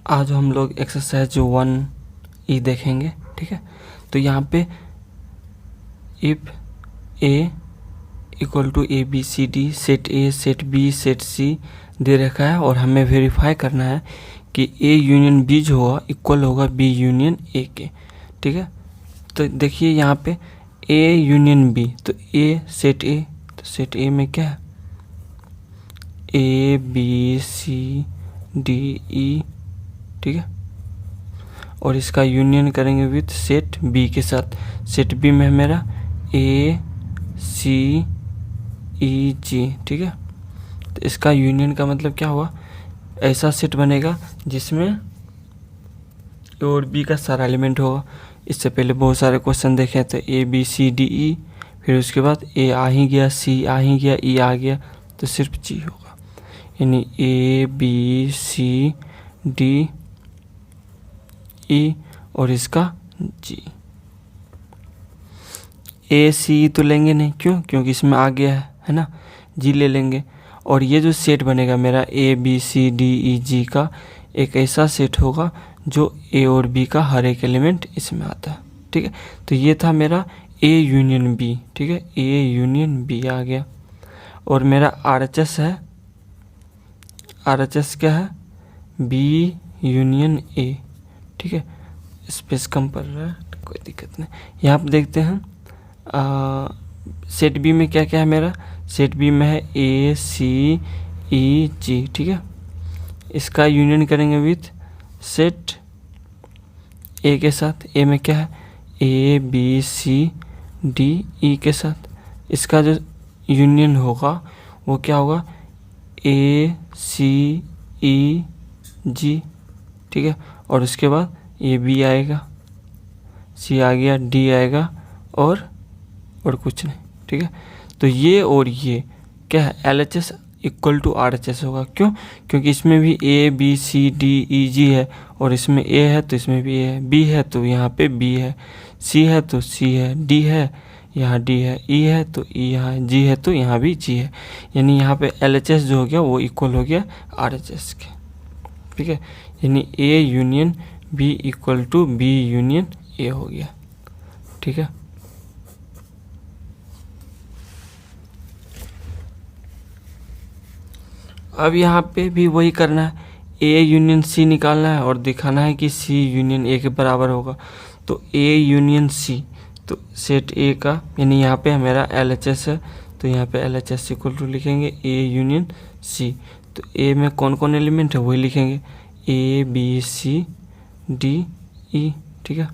आज हम लोग एक्सरसाइज 1E देखेंगे। ठीक है, तो यहाँ पे if A equal to A B C D, set A set B set C दे रखा है और हमें वेरीफाई करना है कि ए यूनियन बी जो होगा इक्वल होगा बी यूनियन ए के। ठीक है, तो देखिए यहाँ पे ए यूनियन बी, तो ए सेट ए, तो सेट ए में क्या है ए बी सी डी ई। ठीक है, और इसका यूनियन करेंगे विथ सेट बी के साथ। सेट बी में है मेरा ए सी ई जी। ठीक है, तो इसका यूनियन का मतलब क्या हुआ, ऐसा सेट बनेगा जिसमें ए और बी का सारा एलिमेंट होगा। इससे पहले बहुत सारे क्वेश्चन देखे थे ए बी सी डी ई, फिर उसके बाद ए आ ही गया, सी आ ही गया, ई आ गया, तो सिर्फ जी होगा। यानी ए बी सी डी ई और इसका जी। ए सी तो लेंगे नहीं, क्यों, क्योंकि इसमें आ गया है ना, जी ले लेंगे। और ये जो सेट बनेगा मेरा ए बी सी डी ई जी का, एक ऐसा सेट होगा जो ए और बी का हर एक एलिमेंट इसमें आता है। ठीक है, तो ये था मेरा ए यूनियन बी। ठीक है, ए यूनियन बी आ गया। और मेरा आर एच एस है, आर एच एस क्या है, बी यूनियन ए। ठीक है, स्पेस कम पड़ रहा है, कोई दिक्कत नहीं। यहाँ पर देखते हैं सेट बी में क्या क्या है मेरा, सेट बी में है ए सी ई जी। ठीक है, इसका यूनियन करेंगे विथ सेट ए के साथ। ए में क्या है ए बी सी डी ई के साथ। इसका जो यूनियन होगा वो क्या होगा ए सी ई जी। ठीक है, और उसके बाद ये बी आएगा, सी आ गया, डी आएगा और कुछ नहीं। ठीक है, तो ये और ये क्या है L H S equal to R H S होगा। क्यों, क्योंकि इसमें भी ए बी सी डी ई जी है, और इसमें ए है तो इसमें भी ए है, बी है तो यहाँ पे बी है, सी है तो सी है, डी है यहाँ डी है, ई है तो ई यहाँ, जी है तो यहाँ भी जी है। यानी यहाँ पे एल एच एस जो हो गया वो इक्वल हो गया आर एच एस के। ठीक है, यानी A union B equal to B union A हो गया। ठीक है, अब यहाँ पे भी वही करना है, ए यूनियन सी निकालना है और दिखाना है कि सी यूनियन ए के बराबर होगा। तो ए यूनियन सी, तो सेट ए का यानी यहाँ पे मेरा एल एच एस है, तो यहाँ पे L H S equal to लिखेंगे ए यूनियन सी। तो ए में कौन कौन एलिमेंट है वही लिखेंगे, ए बी सी डी ई। ठीक है,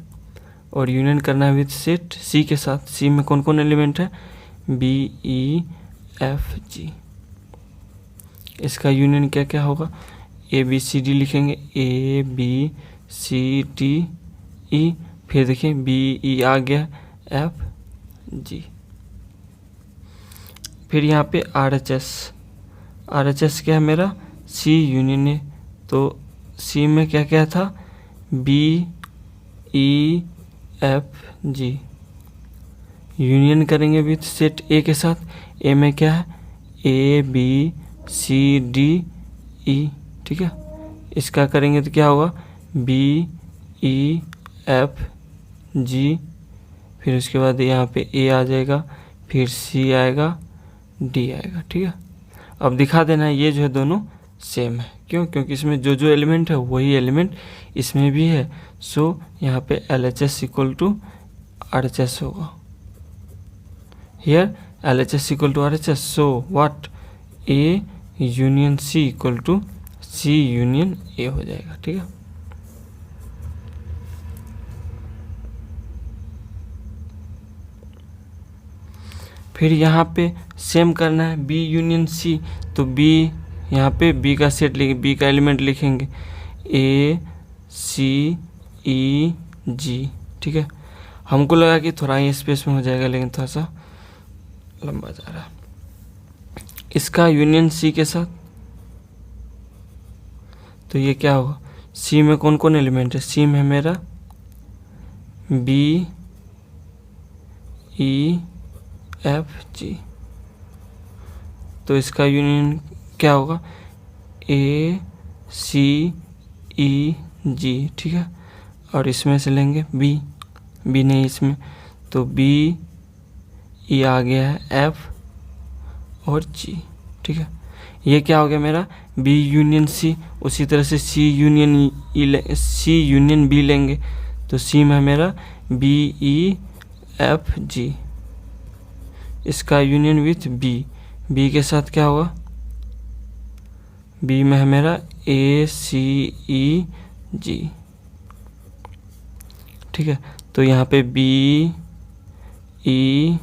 और यूनियन करना है विथ सेट सी के साथ। सी में कौन कौन एलिमेंट है बी ई एफ जी। इसका यूनियन क्या क्या होगा ए बी सी डी लिखेंगे, ए बी सी डी ई, फिर देखिए बी ई आ गया, एफ जी। फिर यहाँ पे are H S, are H S क्या है मेरा सी यूनियन ए। तो सी में क्या क्या था B E F G, union करेंगे विथ सेट ए के साथ। ए में क्या है ए बी सी डी ई। ठीक है, इसका करेंगे तो क्या होगा बी ई एफ जी, फिर उसके बाद यहाँ पे ए आ जाएगा, फिर सी आएगा, डी आएगा। ठीक है, अब दिखा देना ये जो है दोनों सेम है। क्यों, क्योंकि इसमें जो जो एलिमेंट है वही एलिमेंट इसमें भी है। सो यहाँ पे L H S equal to R H S होगा। Here L H S equal to R H S, so what A union C equal to C union A हो जाएगा। ठीक है, फिर यहाँ पे सेम करना है बी यूनियन सी। तो बी यहाँ पे बी का सेट लिखे, बी का एलिमेंट लिखेंगे ए सी ई जी। ठीक है, हमको लगा कि थोड़ा ही स्पेस में हो जाएगा, लेकिन थोड़ा सा लंबा जा रहा है। इसका यूनियन सी के साथ, तो ये क्या होगा सी में कौन कौन एलिमेंट है, सी में मेरा बी ई एफ जी। तो इसका यूनियन क्या होगा ए सी ई जी, ठीक है। और इसमें से लेंगे बी नहीं इसमें, तो बी ई आ गया है एफ और जी, ठीक है। ये क्या हो गया मेरा बी यूनियन सी। उसी तरह से सी यूनियन बी लेंगे, तो सी में है मेरा बी ई एफ जी। इसका यूनियन विथ बी के साथ क्या होगा, बी में है मेरा ए सी ई जी, ठीक है। तो यहाँ पे बी ई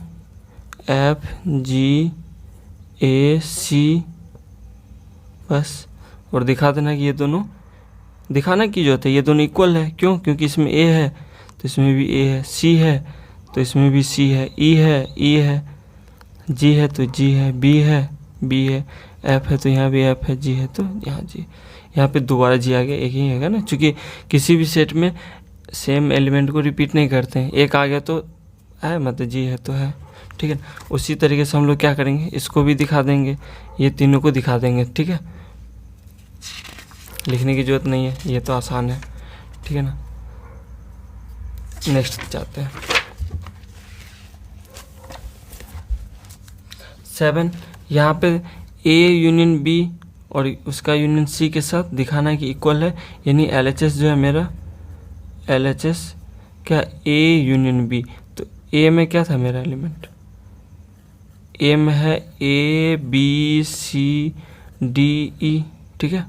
एफ जी ए सी, बस। और दिखा देना कि ये दोनों, दिखाना की जरूरत है, ये दोनों इक्वल है। क्यों? क्योंकि इसमें ए है तो इसमें भी ए है, सी है तो इसमें भी सी है, ई है, जी है तो जी है, बी है, एफ है तो यहाँ भी एफ है, जी है तो यहाँ जी। यहाँ पे दोबारा जी आ गया, एक ही है ना, क्योंकि किसी भी सेट में सेम एलिमेंट को रिपीट नहीं करते हैं। एक आ गया तो है, मतलब जी है तो है, ठीक है। उसी तरीके से हम लोग क्या करेंगे, इसको भी दिखा देंगे, ये तीनों को दिखा देंगे, ठीक है। लिखने की जरूरत नहीं है, ये तो आसान है, ठीक है ना। नेक्स्ट जाते हैं 7। यहाँ पे ए यूनियन बी और उसका यूनियन सी के साथ दिखाना है कि इक्वल है, यानी LHS जो है मेरा LHS क्या ए यूनियन बी। तो ए में क्या था मेरा एलिमेंट, ए में है ए बी सी डी ई, ठीक है।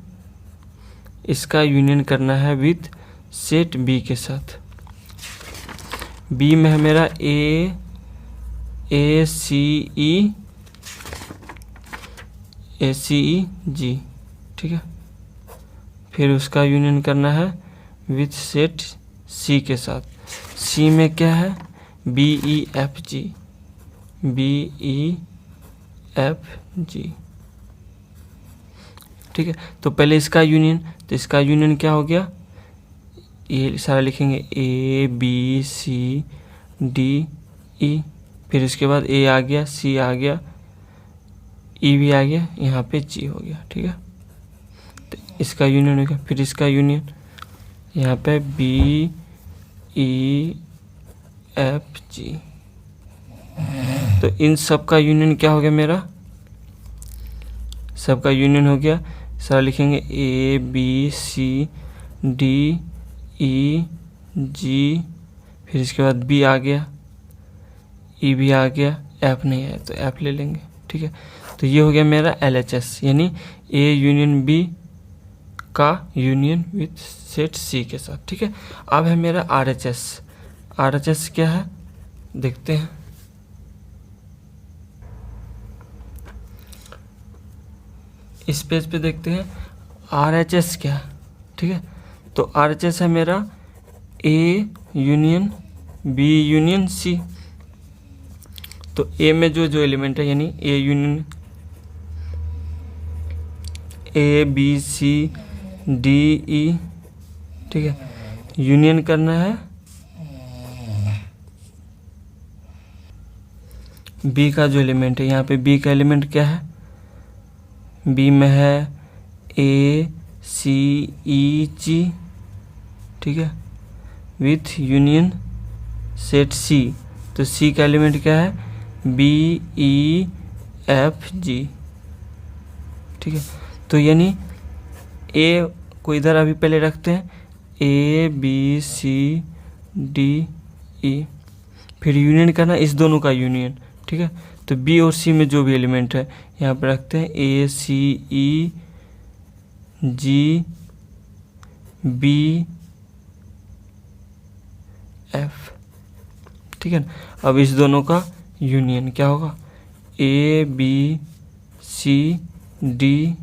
इसका यूनियन करना है विथ सेट बी के साथ। बी में है मेरा ए सी ई जी, ठीक है। फिर उसका यूनियन करना है विथ सेट सी के साथ। सी में क्या है बी ई एफ जी, ठीक है। तो पहले इसका यूनियन, तो इसका यूनियन क्या हो गया, ये सारा लिखेंगे ए बी सी डी ई। फिर इसके बाद ए आ गया, सी आ गया, ई भी आ गया, यहाँ पे जी हो गया, ठीक है। तो इसका यूनियन हो गया। फिर इसका यूनियन यहाँ पे बी ई एफ जी। तो इन सब का यूनियन क्या हो गया मेरा, सबका यूनियन हो गया। सारा लिखेंगे ए बी सी डी ई जी। फिर इसके बाद बी आ गया, ई भी आ गया, एफ नहीं है तो एफ ले लेंगे, ठीक है। तो ये हो गया मेरा LHS, यानी ए यूनियन बी का यूनियन विथ सेट सी के साथ, ठीक है। अब है मेरा RHS क्या है देखते हैं। इस पेज पे देखते हैं RHS क्या है, ठीक है। तो RHS है मेरा A union B union C. तो ए में जो एलिमेंट है, यानी A union A B C D E, ठीक है। यूनियन करना है बी का जो एलिमेंट है, यहाँ पे बी का एलिमेंट क्या है, बी में है ए सी ई जी, ठीक है, विथ यूनियन सेट सी। तो सी का एलिमेंट क्या है बी ई एफ जी, ठीक है। तो यानी ए को इधर अभी पहले रखते हैं, ए बी सी डी ई। फिर यूनियन करना इस दोनों का यूनियन, ठीक है। तो बी और सी में जो भी एलिमेंट है यहाँ पे रखते हैं ए सी ई जी बी एफ, ठीक है ना। अब इस दोनों का यूनियन क्या होगा, ए बी सी डी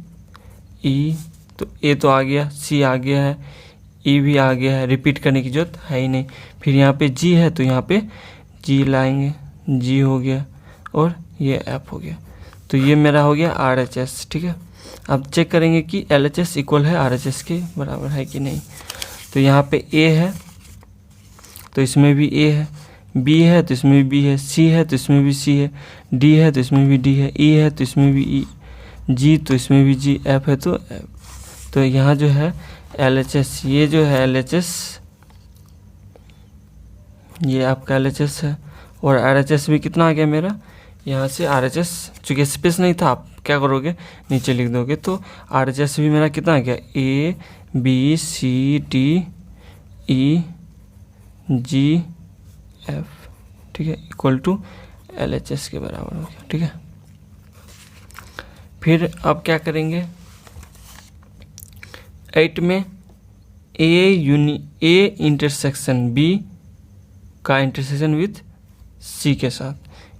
ई। तो ए तो आ गया, सी आ गया है, ई भी आ गया है, रिपीट करने की जरूरत है ही नहीं। फिर यहाँ पे जी है तो यहाँ पे जी लाएंगे, जी हो गया और ये एफ हो गया। तो ये मेरा हो गया RHS, ठीक है। अब चेक करेंगे कि LHS इक्वल है RHS के बराबर है कि नहीं। तो यहाँ पे ए है तो इसमें भी ए है, बी है तो इसमें भी बी है, सी है तो इसमें भी सी है, डी है तो इसमें भी डी है, ई है तो इसमें भी ई, जी तो इसमें भी जी, एफ है तो एफ। तो यहाँ जो है LHS, ये जो है LHS, ये आपका LHS है, और RHS भी कितना आ गया मेरा, यहाँ से RHS, चूँकि स्पेस नहीं था, आप क्या करोगे नीचे लिख दोगे, तो RHS भी मेरा कितना आ गया, ABCDEGF, ठीक है, इक्वल टू LHS के बराबर हो गया, ठीक है। फिर अब क्या करेंगे, 8 में A इंटरसेक्शन B का इंटरसेक्शन विथ C के साथ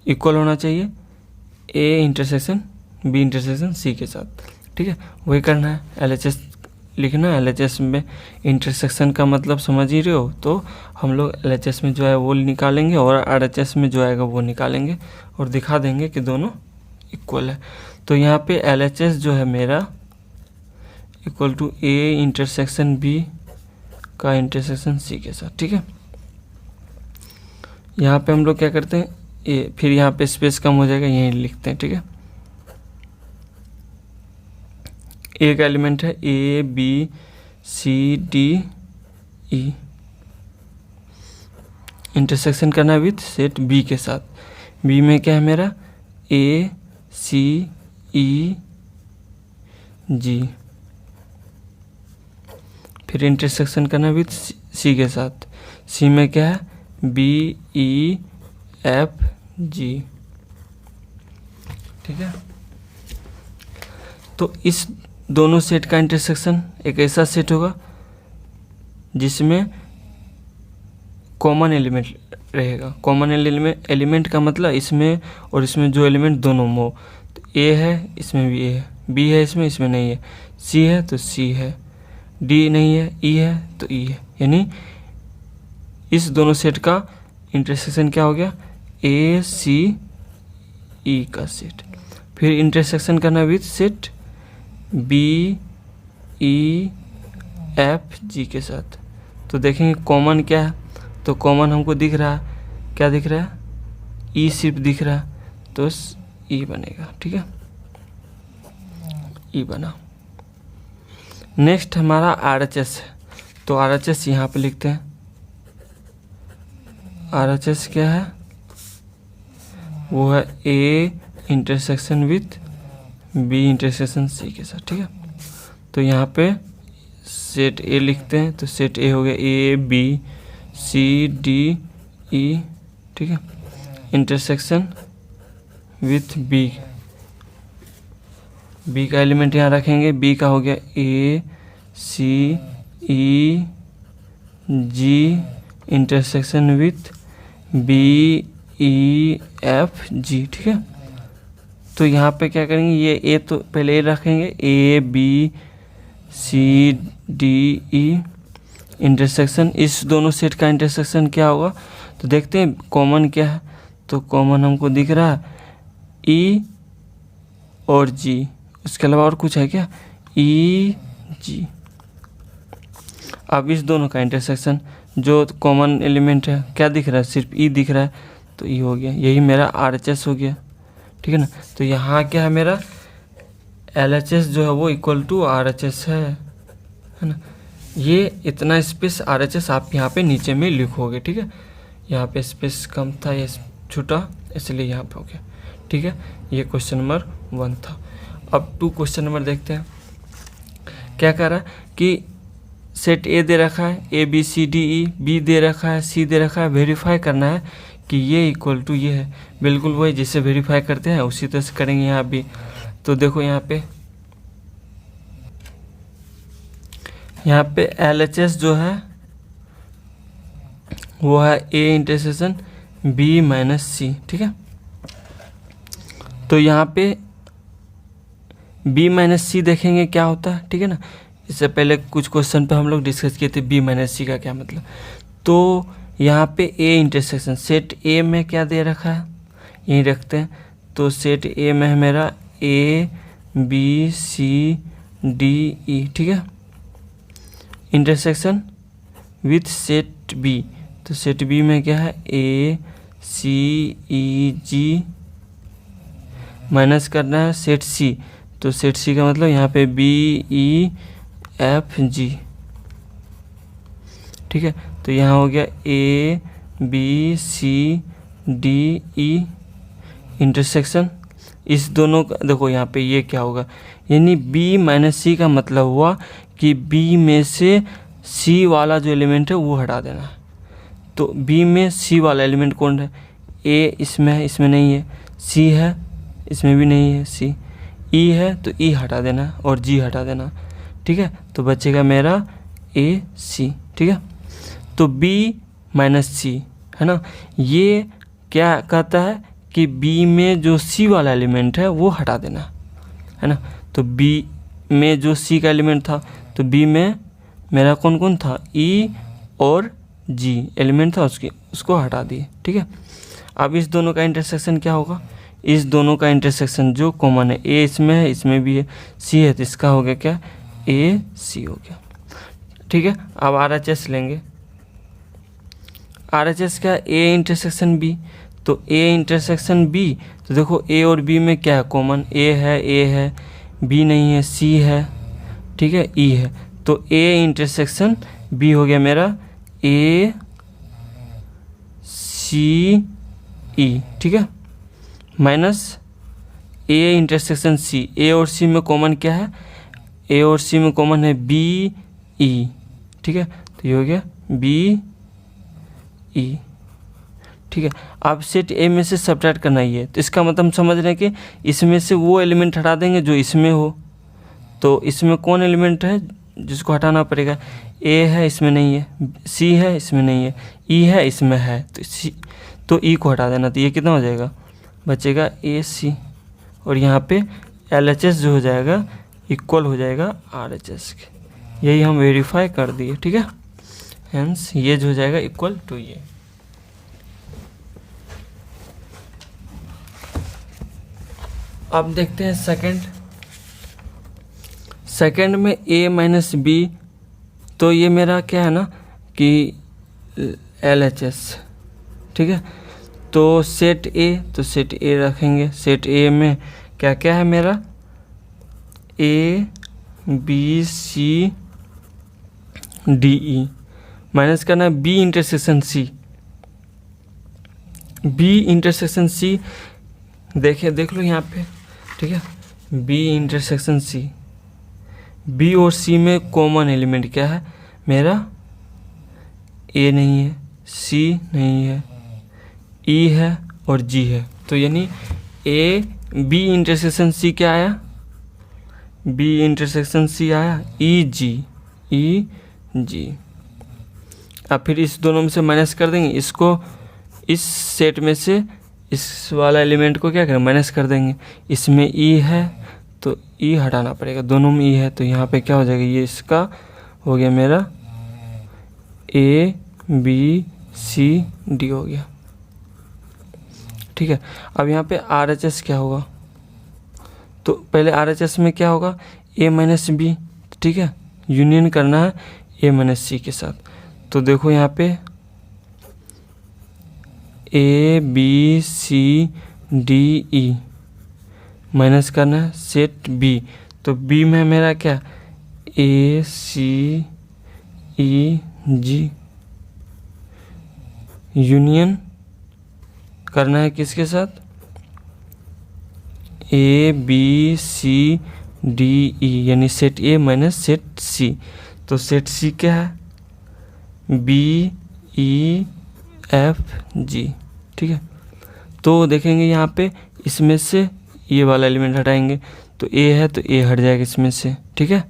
इक्वल होना चाहिए A intersection B intersection C के साथ, ठीक है, वही करना है। LHS लिखना है, LHS में इंटरसेक्शन का मतलब समझ ही रहे हो, तो हम लोग LHS में जो है वो निकालेंगे और RHS में जो आएगा वो निकालेंगे और दिखा देंगे कि दोनों इक्वल है। तो यहाँ पे LHS जो है मेरा equal to A intersection B का इंटरसेक्शन C के साथ, ठीक है। यहाँ पे हम लोग क्या करते हैं, ए, फिर यहाँ पे स्पेस कम हो जाएगा, यहीं लिखते हैं, ठीक है। ए का एलिमेंट है ABCDE, इंटरसेक्शन करना है विथ सेट B के साथ। B में क्या है मेरा ACEG, फिर इंटरसेक्शन करना है विथ C के साथ। C में क्या है BEFG, ठीक है। तो इस दोनों सेट का इंटरसेक्शन एक ऐसा सेट होगा जिसमें कॉमन एलिमेंट रहेगा। कॉमन एलिमेंट का मतलब इसमें और इसमें जो एलिमेंट दोनों में हो, तो A है इसमें भी A है, B है इसमें नहीं है, C है तो C है, D नहीं है, E है तो E है, यानी इस दोनों सेट का इंटरसेक्शन क्या हो गया, ACE का सेट। फिर इंटरसेक्शन करना विथ सेट BEFG के साथ। तो देखेंगे कॉमन क्या है, तो कॉमन हमको दिख रहा है, क्या दिख रहा है, E सिर्फ दिख रहा है, तो E बनेगा, ठीक है, E बना। नेक्स्ट हमारा RHS है, तो RHS यहाँ पे लिखते हैं। RHS क्या है, वो है A intersection with B intersection C के साथ, ठीक है। तो यहाँ पे सेट A लिखते हैं, तो सेट A हो गया ABCDE, ठीक है, इंटरसेक्शन विथ B का एलिमेंट यहाँ रखेंगे, B का हो गया ACEG इंटरसेक्शन विथ BEFG, ठीक है। तो यहाँ पे क्या करेंगे, ये A तो पहले A रखेंगे, ABCDE इंटरसेक्शन, इस दोनों सेट का इंटरसेक्शन क्या होगा, तो देखते हैं कॉमन क्या है। तो कॉमन हमको दिख रहा है E और G, उसके अलावा और कुछ है क्या, EG। अब इस दोनों का इंटरसेक्शन, जो कॉमन एलिमेंट है क्या दिख रहा है, सिर्फ E दिख रहा है, तो E हो गया, यही मेरा RHS हो गया, ठीक है ना। तो यहाँ क्या है मेरा LHS जो है वो इक्वल टू RHS है ना। ये इतना स्पेस RHS आप यहाँ पे नीचे में लिखोगे, ठीक है। यहाँ पे स्पेस कम था, ये छोटा, इसलिए यहाँ पे हो गया, ठीक है। ये क्वेश्चन नंबर 1 था। अब 2 क्वेश्चन नंबर देखते हैं। क्या कह रहा है कि सेट A दे रखा है, ABCDE, B दे रखा है, C दे रखा है, वेरीफाई करना है कि ये इक्वल टू ये है। बिल्कुल वही जिससे वेरीफाई करते हैं उसी तरह से करेंगे यहाँ भी। तो देखो यहाँ पे LHS जो है वो है A intersection B minus C, ठीक है। तो यहाँ पे B माइनस C देखेंगे क्या होता है, ठीक है ना। इससे पहले कुछ क्वेश्चन पे हम लोग डिस्कस किए थे B माइनस C का क्या मतलब। तो यहाँ पे A इंटरसेक्शन, सेट A में क्या दे रखा है, यहीं रखते हैं। तो सेट A में है मेरा ABCDE, ठीक है, इंटरसेक्शन विथ सेट B। तो सेट B में क्या है ACEG, माइनस करना है सेट C। तो सेट C का मतलब यहाँ पे BEFG, ठीक है। तो यहाँ हो गया A B C D E intersection, इस दोनों का देखो यहाँ पे ये क्या होगा, यानी बी माइनस सी का मतलब हुआ कि बी में से सी वाला जो एलिमेंट है वो हटा देना है। तो बी में सी वाला एलिमेंट कौन है, ए इसमें है, इसमें नहीं है, सी है, इसमें भी नहीं है, सी, ई है तो ई हटा देना और जी हटा देना, ठीक है। तो बचेगा मेरा ए सी, ठीक है। तो बी माइनस सी है ना, ये क्या कहता है कि बी में जो सी वाला एलिमेंट है वो हटा देना है ना। तो बी में जो सी का एलिमेंट था, तो बी में मेरा कौन कौन था, ई और जी एलिमेंट था, उसको हटा दिए, ठीक है। अब इस दोनों का इंटरसेक्शन क्या होगा, इस दोनों का इंटरसेक्शन जो कॉमन है, ए इसमें है, इसमें भी है, सी है, तो इसका हो गया क्या, ए सी हो गया, ठीक है। अब RHS लेंगे, RHS क्या, ए इंटरसेक्शन बी, तो ए इंटरसेक्शन बी, तो देखो ए और बी में क्या है कॉमन, ए है, बी नहीं है, सी है, ठीक है, ई है, तो ए इंटरसेक्शन बी हो गया मेरा ए सी ई, ठीक है, माइनस ए इंटरसेक्शन सी, ए और सी में कॉमन क्या है, ए और सी में कॉमन है बी ई, ठीक है, तो ये हो गया बी ई, ठीक है। अब सेट ए में से सब्ट्रैक्ट करना ही है, तो इसका मतलब समझ रहे हैं कि इसमें से वो एलिमेंट हटा देंगे जो इसमें हो, तो इसमें कौन एलिमेंट है जिसको हटाना पड़ेगा, ए है, इसमें नहीं है, सी है, इसमें नहीं है, ई है, इसमें है, तो ई को हटा देना, तो ये कितना हो जाएगा, बचेगा ए सी, और यहाँ पे LHS जो हो जाएगा इक्वल हो जाएगा RHS के, यही हम वेरीफाई कर दिए, ठीक है। हेंस ये जो हो जाएगा इक्वल टू ये। अब देखते हैं सेकंड में a माइनस बी, तो ये मेरा क्या है ना कि LHS, ठीक है। तो सेट ए, तो सेट ए रखेंगे, सेट ए में क्या क्या है मेरा, A B C D E, minus करना है B intersection C, B intersection C देख लो यहाँ पे, ठीक है, बी इंटरसेक्शन सी, बी और सी में कॉमन एलिमेंट क्या है मेरा, ए नहीं है, सी नहीं है, ई है और जी है, तो यानी ए बी इंटरसेक्शन सी क्या आया, बी इंटरसेक्शन सी आया ई जी। अब फिर इस दोनों में से माइनस कर देंगे, इसको इस सेट में से इस वाला एलिमेंट को क्या करें, माइनस कर देंगे, इसमें ई है तो ई हटाना पड़ेगा, दोनों में ई है, तो यहाँ पे क्या हो जाएगा, ये इसका हो गया मेरा ए बी सी डी हो गया, ठीक है। अब यहाँ पे RHS क्या होगा, तो पहले RHS में क्या होगा, ए माइनस बी, ठीक है, यूनियन करना है ए माइनस सी के साथ, तो देखो यहाँ पे A B C D E minus करना है सेट बी, तो बी में मेरा क्या, ए सी ई जी, यूनियन करना है किसके साथ, ए बी सी डी ई, यानी सेट ए माइनस सेट सी, तो सेट सी क्या है, बी ई एफ जी, ठीक है। तो देखेंगे यहाँ पे इसमें से ये वाला एलिमेंट हटाएंगे, तो ए है तो ए हट जाएगा इसमें से, ठीक है,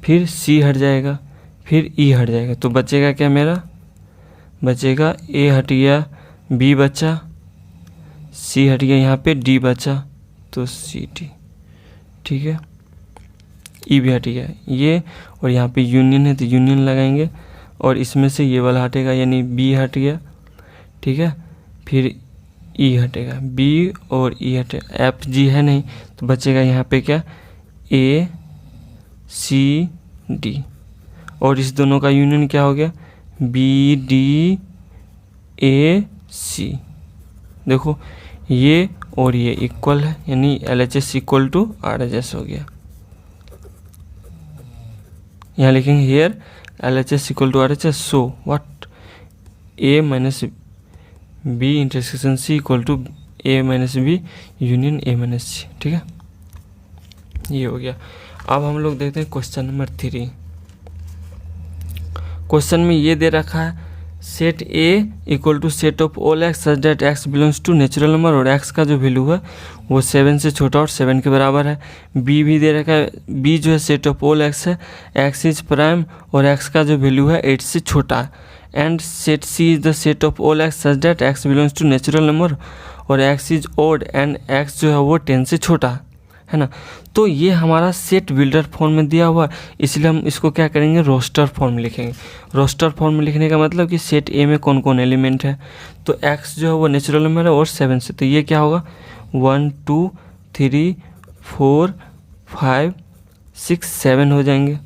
फिर सी हट जाएगा, फिर ई हट जाएगा, तो बचेगा क्या मेरा, बचेगा ए हट गया, बी बचा, सी हट गया, यहाँ पे डी बचा, तो सी टी, ठीक है, ई भी हट गया ये, और यहाँ पे यूनियन है तो यूनियन लगाएंगे, और इसमें से ये वाला हटेगा, यानी बी हट गया, ठीक है, फिर ई हटेगा, बी और ई हटेगा, एफ जी है नहीं, तो बचेगा यहाँ पे क्या, ए सी डी, और इस दोनों का यूनियन क्या हो गया, बी डी ए सी, देखो ये और ये इक्वल है, यानी LHS इक्वल टू RHS हो गया, यहाँ लिखेंगे here LHS equal to RHS, so what A minus B intersection C equal to A minus B union A minus C, ठीक है, ये हो गया। अब हम लोग देखते हैं क्वेश्चन नंबर 3। क्वेश्चन में ये दे रखा है set A equal to set of all x such that x belongs to natural number, और एक्स का जो वैल्यू है वो 7 से छोटा और 7 के बराबर है। B भी दे रखा है, B जो है सेट ऑफ ऑल एक्स है, एक्स इज प्राइम और एक्स का जो वैल्यू है 8 से छोटा है। And set C is the set of all x such that x belongs to natural number और x is odd and x जो है वो 10 से छोटा है ना। तो ये हमारा सेट बिल्डर फॉर्म में दिया हुआ है, इसलिए हम इसको क्या करेंगे, रोस्टर फॉर्म में लिखेंगे। रोस्टर फॉर्म में लिखने का मतलब कि सेट ए में कौन कौन एलिमेंट है, तो एक्स जो है वो नेचुरल नंबर है और 7 से, तो ये क्या होगा 1 2 3 4 5 6 7 हो जाएंगे।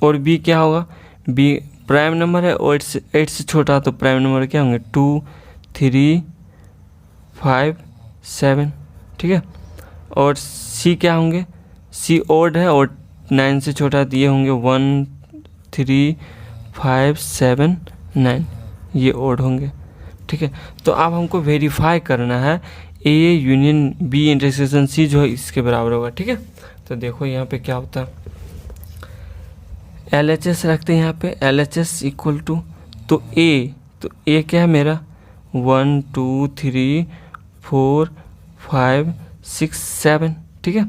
और बी क्या होगा, बी प्राइम नंबर है और 8 से छोटा, तो प्राइम नंबर क्या होंगे 2 3 5 7, ठीक है। और सी क्या होंगे, सी ओड है और 9 से छोटा, तो ये होंगे 1 3 5 7 9, ये ओड होंगे, ठीक है। तो अब हमको वेरीफाई करना है A union B intersection C जो है इसके बराबर होगा, ठीक है। तो देखो यहाँ पे क्या होता है, LHS रखते हैं यहाँ पे, LHS इक्वल टू, तो ए क्या है मेरा 1 2 3 4 5 6 7, ठीक है।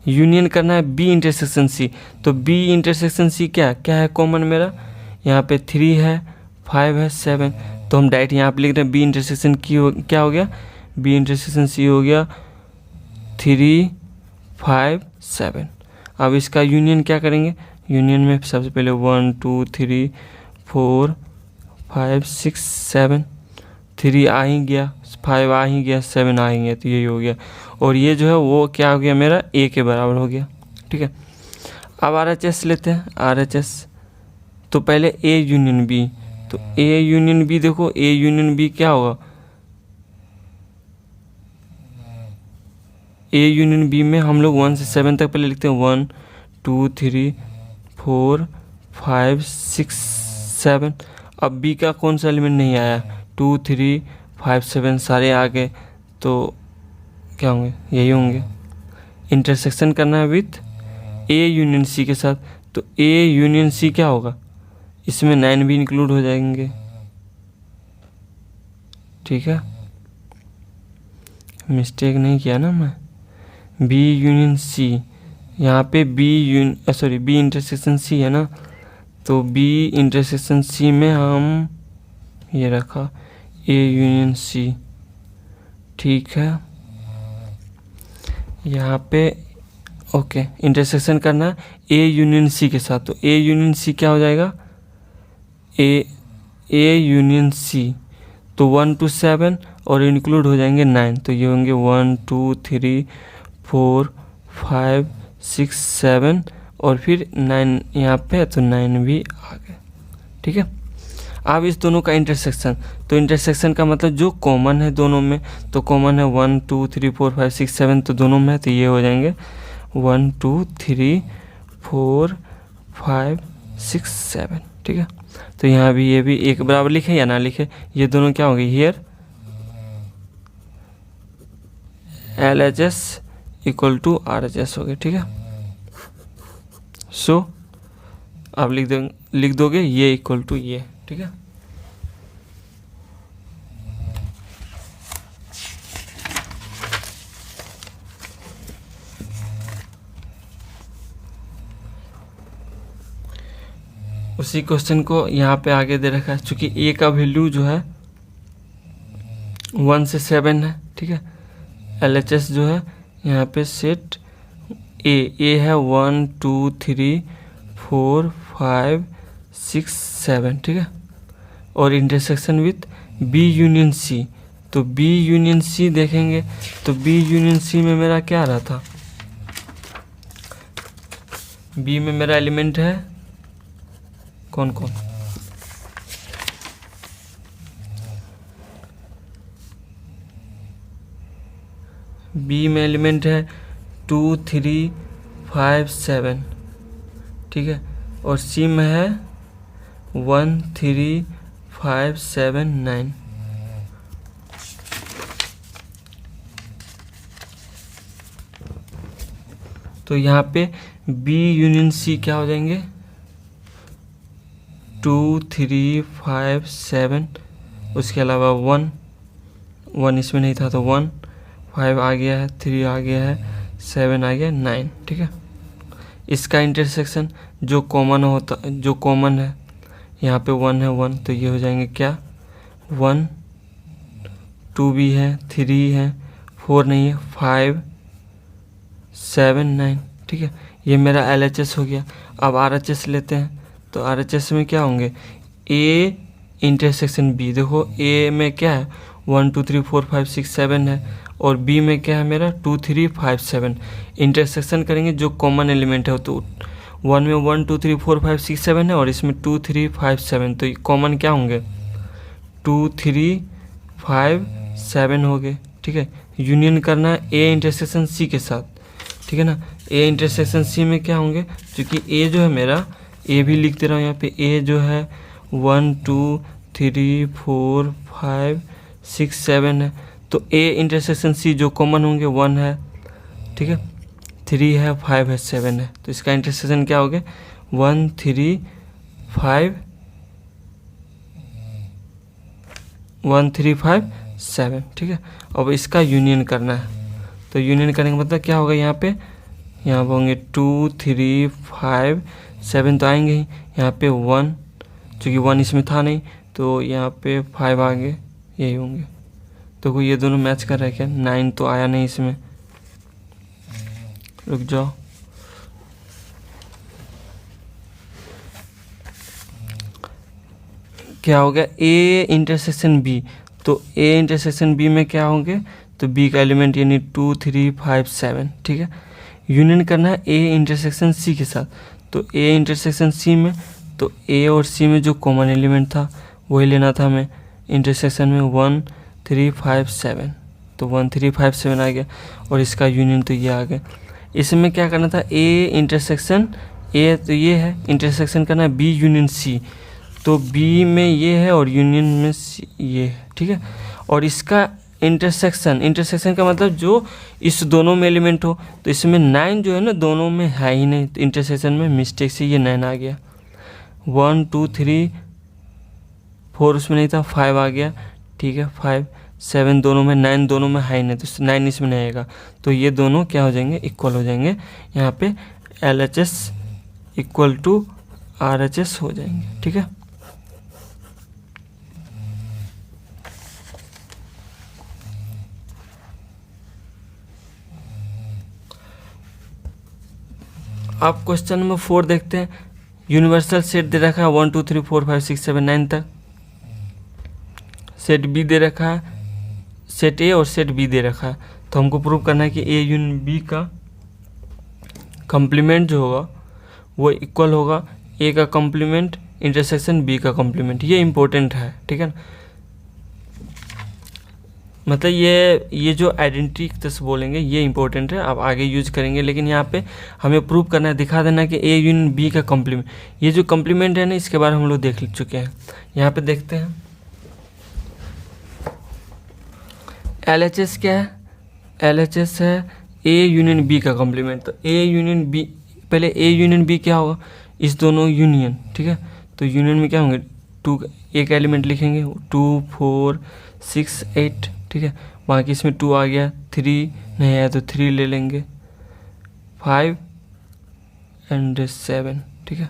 यूनियन करना है बी इंटरसेक्शन सी, तो बी इंटरसेक्शन सी क्या है कॉमन मेरा, यहाँ पे 3 है 5 है 7, तो हम डायरेक्ट यहाँ पे लिख रहे हैं बी इंटरसेक्शन की क्या हो गया, बी इंटरसेक्शन सी हो गया 3 5 7। अब इसका यूनियन क्या करेंगे, यूनियन में सबसे पहले 1 2 3 4 5 6 7, 3 आ ही गया, 5 आ ही गया, 7 आ ही गया, तो यही हो गया। और ये जो है वो क्या हो गया मेरा ए के बराबर हो गया, ठीक है। अब RHS लेते हैं, RHS तो पहले ए यूनियन बी, तो ए यूनियन बी देखो, ए यूनियन बी क्या होगा, ए यूनियन बी में हम लोग 1 से 7 तक पहले लिखते हैं 1 2 3 4 5 6 7। अब बी का कौन सा एलिमेंट नहीं आया, 2 3 5 7 सारे आ गए, तो क्या होंगे, यही होंगे। इंटरसेक्शन करना है विथ ए यूनियन सी के साथ, तो ए यूनियन सी क्या होगा, इसमें 9 भी इंक्लूड हो जाएंगे, ठीक है, मिस्टेक नहीं किया ना मैं। बी यूनियन सी, यहाँ पे बी इंटरसेक्शन सी है ना, तो बी इंटरसेक्शन सी में हम ये रखा ए यूनियन सी, ठीक है। यहाँ पे ओके इंटरसेक्शन करना है ए यूनियन सी के साथ, तो ए यूनियन सी क्या हो जाएगा, ए यूनियन सी, तो 1 to 7 और इंक्लूड हो जाएंगे 9, तो ये होंगे 1 2 3 4 5 6 7 और फिर 9 यहाँ पे, तो 9 भी आ गए, ठीक है। अब इस दोनों का इंटरसेक्शन, तो इंटरसेक्शन का मतलब जो कॉमन है दोनों में, तो कॉमन है 1 2 3 4 5 6 7, तो दोनों में है, तो ये हो जाएंगे 1 2 3 4 5 6 7, ठीक है। तो यहाँ भी ये भी एक बराबर लिखे या ना लिखे, ये दोनों क्या होंगे, here LHS equal to RHS हो गए, ठीक है। सो अब लिख दोगे ये इक्वल टू ये, ठीक है। उसी क्वेश्चन को यहाँ पे आगे दे रखा है, चूंकि ए का वैल्यू जो है 1 से 7 है, ठीक है। LHS जो है यहाँ पे सेट ए है 1 2 3 4 5 6 7, ठीक है। और intersection with B union C, तो बी यूनियन सी देखेंगे, तो बी यूनियन सी में मेरा क्या आ रहा था, बी में मेरा एलिमेंट है कौन कौन, बी में एलिमेंट है 2 3 5 7, ठीक है, और सी में है 1 3 5 7 9। तो यहाँ पे बी यूनियन सी क्या हो जाएंगे, 2 3 5 7, उसके अलावा 1 इसमें नहीं था तो 1, 5 आ गया है, 3 आ गया है, 7 आ गया, 9। ठीक है, इसका इंटरसेक्शन जो कॉमन है, यहाँ पे 1 है 1, तो ये हो जाएंगे क्या, 1 2 भी है, 3 है, 4 नहीं है, 5 7 9। ठीक है, ये मेरा LHS हो गया। अब RHS लेते हैं, तो RHS में क्या होंगे, A इंटरसेक्शन B। देखो A में क्या है, 1 2 3 4 5 6 7 है, और B में क्या है मेरा 2 3 5 7। इंटरसेक्शन करेंगे जो कॉमन एलिमेंट है, तो 1 में 1 2 3 4 5 6 7 है, और इसमें 2 3 5 7, तो कॉमन क्या होंगे, 2 3 5 7 हो गए। ठीक है, यूनियन करना है A इंटरसेक्शन C के साथ। ठीक है ना, A इंटरसेक्शन C में क्या होंगे, क्योंकि A जो है मेरा, A भी लिख दे रहा हूँ यहाँ पे, A जो है 1 2 3 4 5 6 7 है, तो A इंटरसेक्शन C जो कॉमन होंगे 1 है, ठीक है, 3 है, 5 है, 7 है, तो इसका इंटरसेक्शन क्या हो गया, 1 3 5 1 3 5 7। ठीक है, अब इसका यूनियन करना है, तो यूनियन करने का मतलब क्या होगा, यहाँ पे होंगे 2 3 5 7 तो आएंगे ही, यहाँ पे 1, चूँकि 1 इसमें था नहीं, तो यहाँ पे 5 आ गए, यही होंगे। तो कोई ये दोनों मैच कर रहा है क्या, 9 तो आया नहीं इसमें, रुक जाओ, क्या हो गया, A इंटरसेक्शन B, तो A इंटरसेक्शन B में क्या होंगे, तो B का एलिमेंट यानी 2 3 5 7। ठीक है, यूनियन करना है A इंटरसेक्शन C के साथ, तो A इंटरसेक्शन C में, तो A और C में जो कॉमन एलिमेंट था वही लेना था हमें, इंटरसेक्शन में 1 3 5 7, तो 1 3 5 7 आ गया, और इसका यूनियन तो ये आ गया। इसमें क्या करना था, A इंटरसेक्शन A, तो ये है, इंटरसेक्शन करना है B यूनियन C, तो B में ये है और यूनियन में C ये है। ठीक है, और इसका इंटरसेक्शन का मतलब जो इस दोनों में एलिमेंट हो, तो इसमें 9 जो है ना दोनों में है ही नहीं, तो इंटरसेक्शन में मिस्टेक से ये 9 आ गया, 1 2 3 4 उसमें नहीं था, 5 आ गया। ठीक है, 5 7 दोनों में, 9 दोनों में है ही नहीं, तो 9 इसमें नहीं आएगा, तो ये दोनों क्या हो जाएंगे, इक्वल हो जाएंगे। यहाँ पे LHS इक्वल टू RHS हो जाएंगे। ठीक है, आप क्वेश्चन नंबर 4 देखते हैं। यूनिवर्सल सेट दे रखा है 1 2 3 4 5 6 7 9 तक, सेट B दे रखा है, सेट A और सेट B दे रखा है, तो हमको प्रूव करना है कि A यूनियन B का कॉम्प्लीमेंट जो होगा वो इक्वल होगा A का कॉम्प्लीमेंट इंटरसेक्शन B का कॉम्प्लीमेंट। ये इम्पोर्टेंट है, ठीक है ना, मतलब ये जो आइडेंटिटी जैसे बोलेंगे ये इंपॉर्टेंट है, आप आगे यूज करेंगे, लेकिन यहाँ पे हमें प्रूव करना है, दिखा देना कि A यूनियन B का कॉम्प्लीमेंट, ये जो कॉम्प्लीमेंट है ना इसके बारे में हम लोग देख चुके हैं। यहाँ पे देखते हैं LHS क्या है, LHS है A यूनियन B का कॉम्प्लीमेंट। तो A यूनियन B, पहले A यूनियन B क्या होगा, इस दोनों यूनियन, ठीक है, तो यूनियन में क्या होंगे, 2 एक एलिमेंट लिखेंगे 2 4 6 8, ठीक है, बाकी इसमें 2 आ गया, 3 नहीं आया तो 3 ले लेंगे, 5 एंड 7, ठीक है।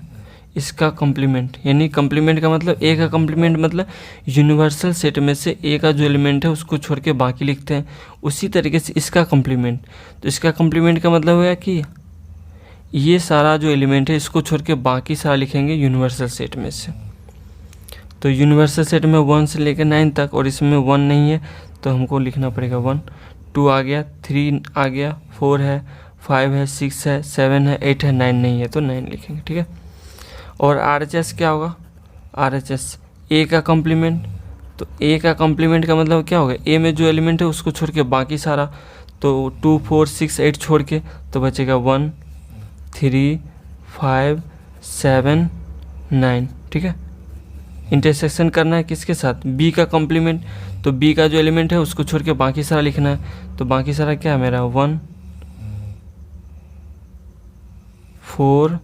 इसका कॉम्प्लीमेंट, यानी कॉम्प्लीमेंट का मतलब A का कॉम्प्लीमेंट मतलब यूनिवर्सल सेट में से A का जो एलिमेंट है उसको छोड़ के बाकी लिखते हैं, उसी तरीके से इसका कॉम्प्लीमेंट, तो इसका कॉम्प्लीमेंट का मतलब होगा कि ये सारा जो एलिमेंट है इसको छोड़ के बाकी सारा लिखेंगे यूनिवर्सल सेट में से। तो यूनिवर्सल सेट में 1 से लेकर 9 तक, और इसमें 1 नहीं है तो हमको लिखना पड़ेगा 1, 2 आ गया, 3 आ गया, 4 है, 5 है, 6 है, 7 है, 8 है, 9 नहीं है तो 9 लिखेंगे, ठीक है। और RHS क्या होगा, RHS A का कॉम्प्लीमेंट, तो A का कॉम्प्लीमेंट का मतलब क्या होगा, A में जो एलिमेंट है उसको छोड़ के बाकी सारा, तो 2 4 6 8 छोड़ के तो बचेगा 1 3 5 7 9, ठीक है। इंटरसेक्शन करना है किसके साथ, बी का कॉम्प्लीमेंट, तो बी का जो एलिमेंट है उसको छोड़ के बाकी सारा लिखना है। तो बाकी सारा क्या है मेरा, 1 4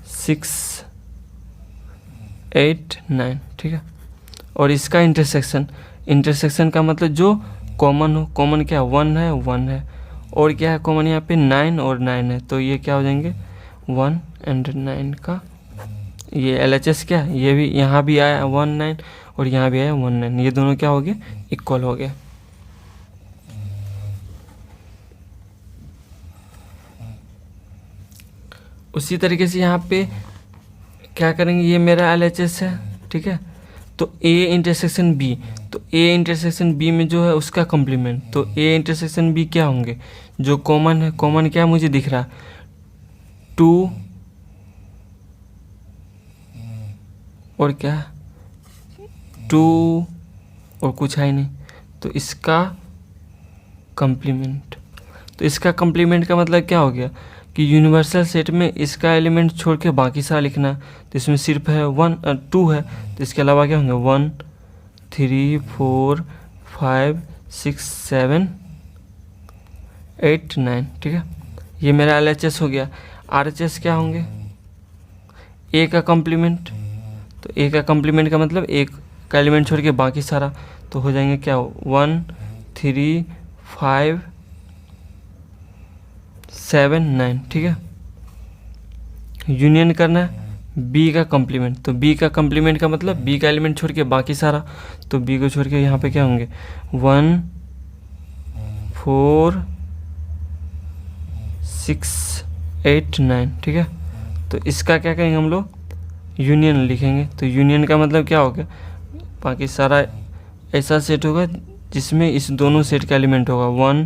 6 8 9, ठीक है। और इसका इंटरसेक्शन का मतलब जो कॉमन हो, कॉमन क्या, 1 है 1 है, और क्या है कॉमन यहाँ पे 9 और 9 है, तो ये क्या हो जाएंगे 1 एंड 9 का ये LHS क्या है, ये भी यहाँ भी आया 1 9 और यहाँ भी आया 1 9, ये दोनों क्या हो गए, इक्वल हो गया। उसी तरीके से यहाँ पे क्या करेंगे, ये मेरा LHS है, ठीक है। तो A इंटरसेक्शन B, तो A इंटरसेक्शन B में जो है उसका कॉम्प्लीमेंट, तो A इंटरसेक्शन B क्या होंगे, जो कॉमन है, कॉमन क्या मुझे दिख रहा 2 और क्या 2 और कुछ है ही नहीं, तो इसका कॉम्प्लीमेंट, तो इसका कॉम्प्लीमेंट का मतलब क्या हो गया कि यूनिवर्सल सेट में इसका एलिमेंट छोड़ के बाकी सारा लिखना, तो इसमें सिर्फ है 2 है, तो इसके अलावा क्या होंगे 1 3 4 5 6 7 8 9, ठीक है। ये मेरा LHS हो गया। RHS क्या होंगे, A का कॉम्प्लीमेंट, तो A का कॉम्प्लीमेंट का मतलब एक का एलिमेंट छोड़ के बाकी सारा, तो हो जाएंगे क्या 1 3 5 7 9, ठीक है। यूनियन करना है B का कॉम्प्लीमेंट, तो B का कॉम्प्लीमेंट का मतलब B का एलिमेंट छोड़ के बाकी सारा, तो B को छोड़ के यहाँ पे क्या होंगे 1 4 6 8 9, ठीक है। तो इसका क्या करेंगे हम लोग, यूनियन लिखेंगे, तो यूनियन का मतलब क्या हो गया, बाकी सारा ऐसा सेट होगा जिसमें इस दोनों सेट का एलिमेंट होगा 1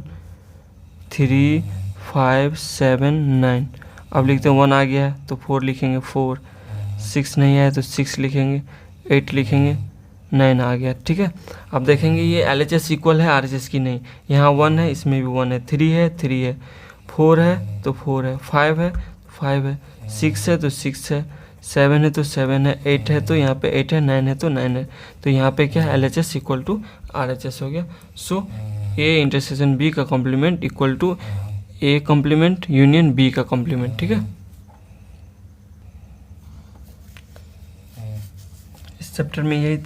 3 5 7 9। अब लिखते हैं 1 आ गया है तो 4 लिखेंगे 4, 6 नहीं आया तो 6 लिखेंगे, 8 लिखेंगे, 9 आ गया, ठीक है। अब देखेंगे ये LHS इक्वल है RHS की, नहीं, यहाँ 1 है इसमें भी 1 है, 3 है 3 है, 4 है तो 4 है, 5 है 5 है, 6 है तो 6 है, 7 है तो 7 है, 8 है तो यहाँ पे 8 है, 9 है तो 9 है, तो यहाँ पे क्या है LHS इक्वल टू RHS हो गया। सो A इंटरसेक्शन B का complement equal to A complement union B का कॉम्प्लीमेंट, ठीक है। इस चैप्टर में यही